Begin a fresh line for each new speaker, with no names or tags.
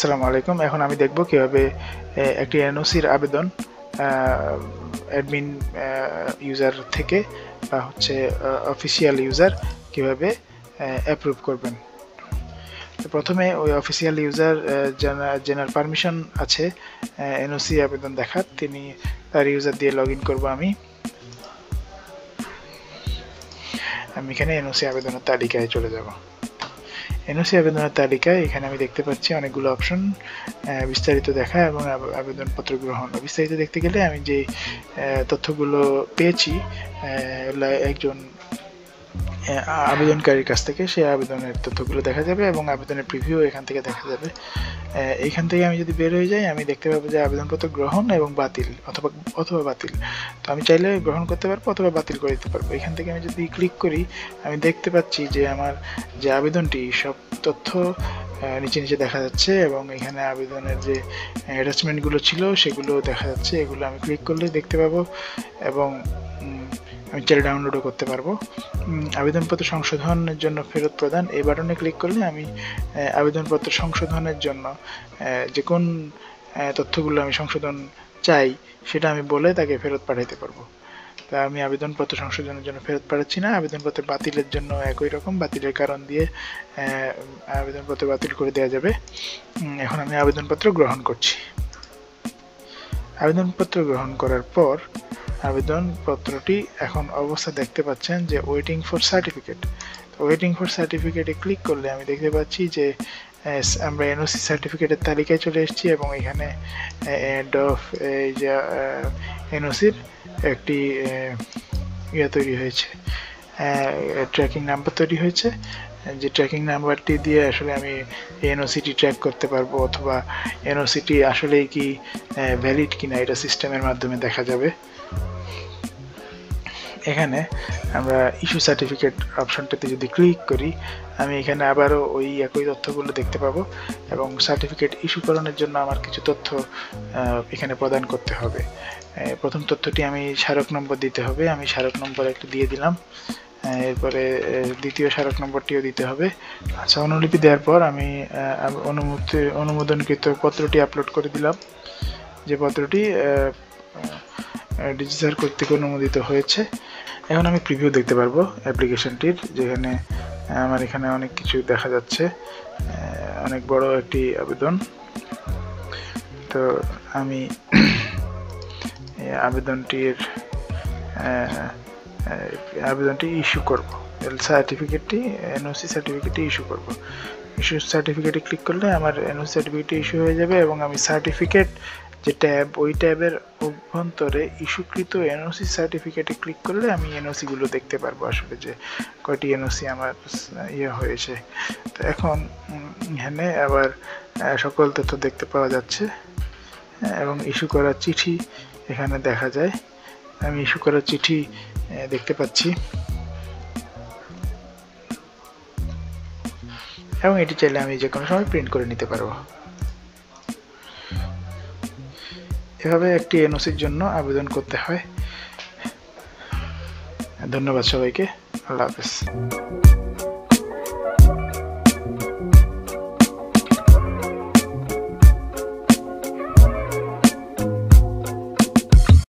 আসসালামু আলাইকুম। এখন আমি দেখব কিভাবে একটি এনওসির আবেদন অ্যাডমিন ইউজার থেকে বা হচ্ছে অফিসিয়াল ইউজার কিভাবে অ্যাপ্রুভ করবেন। প্রথমে ওই অফিসিয়াল ইউজার যেনার পারমিশন আছে এনওসি আবেদন দেখার, তার ইউজার দিয়ে লগ ইন করবো। আমি এখানে এনওসি আবেদনের তালিকায় চলে যাব। এনওসি আবেদনের তালিকায় এখানে আমি দেখতে পাচ্ছি অনেকগুলো অপশন, বিস্তারিত দেখা এবং আবেদনপত্র গ্রহণ। বিস্তারিত দেখতে গেলে আমি যে তথ্যগুলো পেয়েছি একজন আবেদনকারীর কাছ থেকে, সেই আবেদনের তথ্যগুলো দেখা যাবে এবং আবেদনের প্রিভিউ এখান থেকে দেখা যাবে। এইখান থেকে আমি যদি বের হয়ে যাই, আমি দেখতে পাবো যে আবেদনপত্র গ্রহণ এবং বাতিল অথবা বাতিল। তো আমি চাইলে গ্রহণ করতে পারবো অথবা বাতিল করে দিতে পারবো। এখান থেকে আমি যদি ক্লিক করি, আমি দেখতে পাচ্ছি যে আমার যে আবেদনটি সব তথ্য নিচে দেখা যাচ্ছে এবং এখানে আবেদনের যে অ্যাটাচমেন্টগুলো ছিল সেগুলো দেখা যাচ্ছে। এগুলো আমি ক্লিক করলে দেখতে পাবো এবং আমি চাইলে ডাউনলোডও করতে পারবো। আবেদনপত্র সংশোধনের জন্য ফেরত প্রদান, এই বাটনে ক্লিক করলে আমি আবেদনপত্র সংশোধনের জন্য যে কোন তথ্যগুলো আমি সংশোধন চাই সেটা আমি বলে তাকে ফেরত পাঠাইতে পারবো। তা আমি আবেদনপত্র সংশোধনের জন্য ফেরত পাঠাচ্ছি না। আবেদনপত্র বাতিলের জন্য একই রকম, বাতিলের কারণ দিয়ে আবেদনপত্র বাতিল করে দেওয়া যাবে। এখন আমি আবেদনপত্র গ্রহণ করছি। আবেদনপত্র গ্রহণ করার পর আবেদনপত্রটি এখন অবস্থা দেখতে পাচ্ছেন যে ওয়েটিং ফর সার্টিফিকেট। তো ওয়েটিং ফর সার্টিফিকেটে ক্লিক করলে আমি দেখতে পাচ্ছি যে আমরা এনওসি সার্টিফিকেটের তালিকায় চলে এসেছি এবং এখানে এই যে এনওসির একটি তৈরি হয়েছে, ট্র্যাকিং নাম্বার তৈরি হয়েছে। যে ট্র্যাকিং নাম্বারটি দিয়ে আসলে আমি এনওসিটি ট্র্যাক করতে পারবো অথবা এনওসিটি আসলেই কি ভ্যালিড কিনা এটা সিস্টেমের মাধ্যমে দেখা যাবে। এখানে আমরা ইস্যু সার্টিফিকেট অপশনটাতে যদি ক্লিক করি, আমি এখানে আবারও ওই একই তথ্যগুলো দেখতে পাবো এবং সার্টিফিকেট ইস্যুকরণের জন্য আমার কিছু তথ্য এখানে প্রদান করতে হবে। প্রথম তথ্যটি আমি স্মারক নম্বর দিতে হবে, আমি স্মারক নম্বর একটু দিয়ে দিলাম। এরপরে দ্বিতীয় স্মারক নম্বরটিও দিতে হবে। আচ্ছা, অনুলিপি দেওয়ার পর আমি অনুমোদনকৃত পত্রটি আপলোড করে দিলাম, যে পত্রটি ডিজিটাল কর্তৃক অনুমোদিত হয়েছে। এখন আমি প্রিভিউ দেখতে পারবো অ্যাপ্লিকেশনটির, যেখানে আমার এখানে অনেক কিছু দেখা যাচ্ছে, অনেক বড় একটি আবেদন। তো আমি আবেদনটি ইস্যু করব, এনওসি সার্টিফিকেটটি ইস্যু করব। ইস্যু সার্টিফিকেটে ক্লিক করলে আমার এনওসি সার্টিফিকেটটি ইস্যু হয়ে যাবে এবং আমি সার্টিফিকেট যে ট্যাব, ওই ট্যাবের অভ্যন্তরে ইস্যুকৃত এনওসি সার্টিফিকেটে ক্লিক করলে আমি এনওসিগুলো দেখতে পারবো, আসলে যে কয়টি এনওসি আমার হয়েছে। তো এখন এখানে আবার সকল তথ্য দেখতে পাওয়া যাচ্ছে এবং ইস্যু করা চিঠি এখানে দেখা যায়। আমি ইস্যু করা চিঠি দেখতে পাচ্ছি এবং এটি চাইলে আমি যে কোনো সময় প্রিন্ট করে নিতে পারবো। এভাবে একটি এনওসির জন্য আবেদন করতে হয়। ধন্যবাদ সবাইকে। আল্লাহ হাফেজ।